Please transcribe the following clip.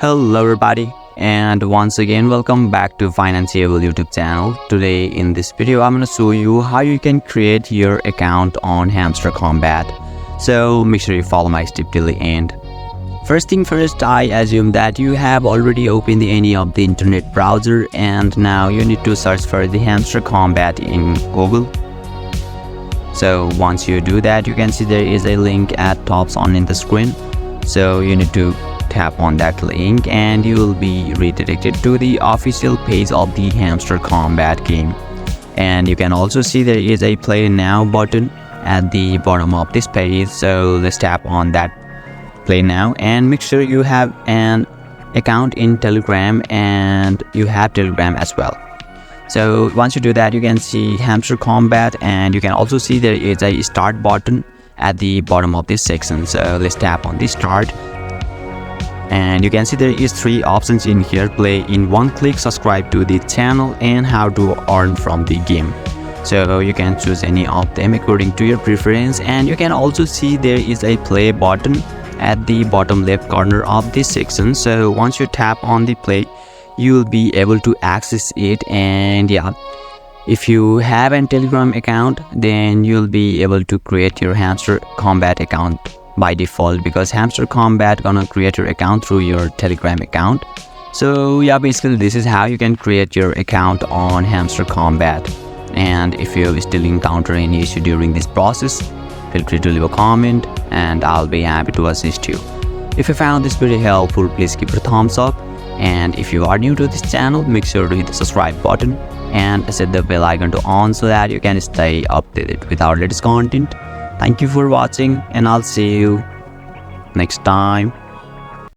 Hello everybody, and once again welcome back to Financeable YouTube channel. Today in this video I'm going to show you how you can create your account on Hamster Kombat. So make sure you follow my step till the end. First thing first, I assume that you have already opened any of the internet browser and now you need to search for the Hamster Kombat in Google. So once you do that, you can see there is a link at top on in the screen. So you need to tap on that link and you will be redirected to the official page of the Hamster Kombat game. And you can also see there is a play now button at the bottom of this page. So let's tap on that play now and make sure you have an account in Telegram and you have Telegram as well. So once you do that, you can see Hamster Kombat and you can also see there is a start button at the bottom of this section. So let's tap on this start. And you can see there is 3 options in here: play in one click, subscribe to the channel, and how to earn from the game. So you can choose any of them according to your preference. And you can also see there is a play button at the bottom left corner of this section. So once you tap on the play, you will be able to access it. And yeah, if you have a Telegram account, then you'll be able to create your Hamster Kombat account by default, because Hamster Kombat gonna create your account through your Telegram account. So yeah, basically this is how you can create your account on Hamster Kombat. And if you still encounter any issue during this process, feel free to leave a comment and I'll be happy to assist you. If you found this video helpful, please give it a thumbs up. And if you are new to this channel, make sure to hit the subscribe button and set the bell icon to on so that you can stay updated with our latest content. Thank you for watching and I'll see you next time.